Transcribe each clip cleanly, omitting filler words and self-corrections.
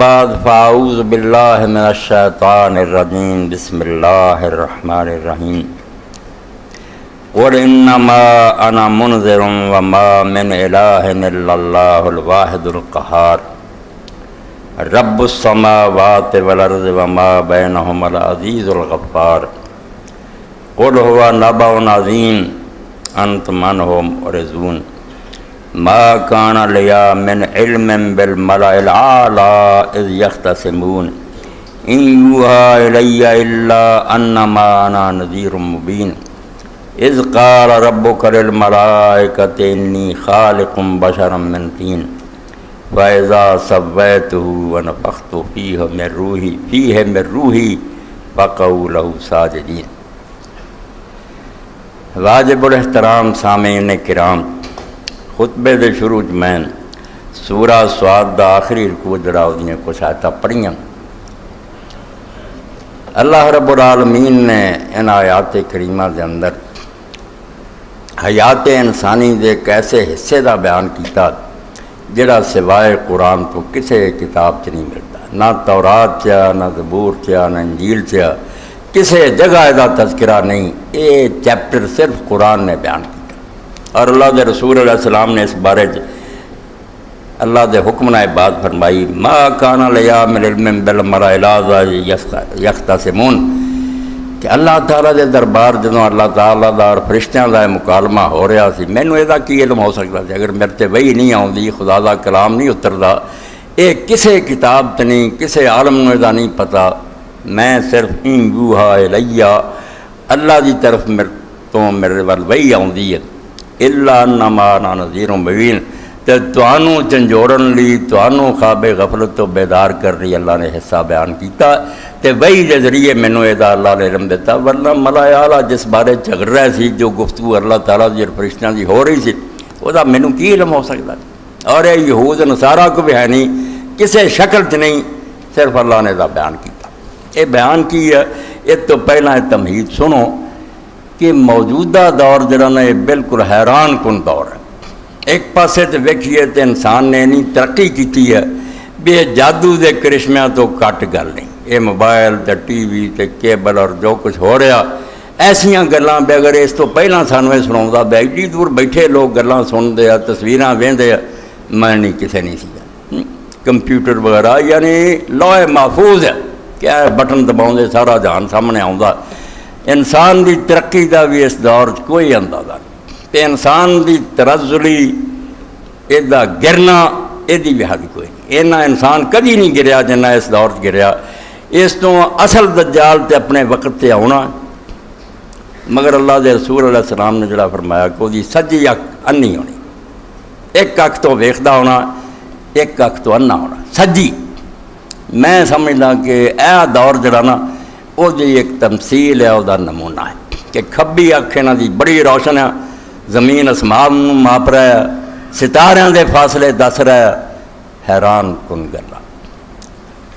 بعد فاعوذ باللہ من الشیطان الرجیم بسم اللہ الرحمن الرحیم قل انما انا منذر وما من الہ الا اللہ الواحد القہار رب السماوات والارض وما بینہما العزیز الغفار قل هو نبأ عظیم انتم عنہ معرضون ما کان لیا من علم بالملأ الاعلی اذ یختصمون ان یوحی الی الا انما انا نذیر مبین اذ قال ربک للملائکۃ انی خالق بشرا من طین فاذا سویتہ ونفخت فیہ من روحی فقعوا لہ ساجدین۔ واجب الاحترام سامعین کرام، خطبے دے شروع میں سورہ سواد دا آخری رکوع جڑا اودیاں کچھ آیتاں پڑھیاں۔ اللہ رب العالمین نے ان آیات کریمہ دے اندر حیات انسانی دے ایک ایسے حصے دا بیان کیتا جڑا سوائے قرآن تو کسے کتاب چ نہیں ملتا، نہ تورات چا، نہ زبور چا، نہ انجیل چا، کسے جگہ دا تذکرہ نہیں۔ یہ چیپٹر صرف قرآن نے بیان کیا اور اللہ دے رسول علیہ السلام نے اس بارے اللہ دے حکم نے بات فرمائی، ما کان لیا من علم بالملأ الاعلی یختصمون، کہ اللہ تعالیٰ دے دربار جدوں اللہ تعالیٰ دا اور فرشتیاں دا مکالمہ ہو رہا سی، مینوں یہ کی علم ہو سکتا سی اگر میرے تے وحی نہیں آؤندی، خدا دا کلام نہیں اتردا، یہ کسے کتاب تے نہیں، کسے عالم نوں یہ نہیں پتہ، میں صرف ان یوحی الی اللہ دی طرف میرے ول وحی آؤندی ہے، الا انما انا نذیر مبین، تے تانوں جھنجھوڑن لی، تانوں خواب غفلت تو بیدار کر لی اللہ نے حصہ بیان کیتا، تے وحی دے ذریعے مینوں ادا اللہ نے علم دیتا، ورنہ ملائے اعلیٰ جس بارے جھگڑ رہے سی، جو گفتگو اللہ تعالیٰ دی اور فرشتیاں دی ہو رہی سی، وہ دا مینوں کی علم ہو سکتا ہے؟ اور یہ یہود نصارہ کو بھی ہے نہیں، کسے شکل چ نہیں، صرف اللہ نے دا بیان کیتا۔ یہ بیان کی ہے، اس تو پہلا تمہید سنو کہ موجودہ دور جڑا نا یہ بالکل حیران کن دور ہے۔ ایک پاسے تو ویکھیے تو انسان نے نہیں ترقی کی ہے، بے جادو دے کرشمیاں تو کٹ گل نہیں، یہ موبائل تے ٹی وی تے کیبل اور جو کچھ ہو رہا ایسیاں گلاں بے اگر اس تو پہلا سانوں یہ سناؤندا بے ایڈی دور بیٹھے لوگ گلاں سنتے ہیں، تصویراں ویندے ہیں، میں نہیں کسے نہیں سی کمپیوٹر وغیرہ، یعنی لوح محفوظ ہے، کیا بٹن دباؤں دے سارا جہان سامنے آؤندا۔ انسان دی ترقی دا بھی اس دور کوئی اندازہ نہیں، تے انسان دی ترزلی ادا گرنا یہ بھی حد کوئی نہیں، اینا انسان کدی نہیں گریا جنہ اس دور گریا۔ اس تو اصل دجال تے اپنے وقت تے آنا، مگر اللہ دے رسول علیہ السلام نے جڑا فرمایا کہ وہ سجی اکھ انی ہونی، ایک اکھ تو ویکھدا ہونا، ایک اکھ تو انا ہونا سجی۔ میں سمجھدا کہ اے دور جڑا نا وہ دی ایک تمثیل ہے، وہ دا نمونہ ہے کہ کھبی اکھ انہاں دی بڑی روشن ہے، زمین اسمان ماپ رہا ہے، ستاریاں دے فاصلے دس رہا ہے، حیران کن گلا۔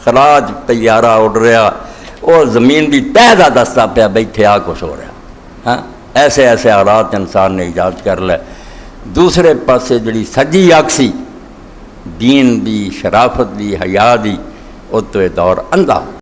خراج طیارہ اڑ رہا، وہ زمین دی تہ دا دستا پیا بیٹھے آ کچھ ہو رہا، ہاں ایسے ایسے حالات انسان نے ایجاد کر لے۔ دوسرے پاسے جڑی سجی اکھ سی دین دی، شرافت دی، حیا دی، وہ تو یہ دور اندھا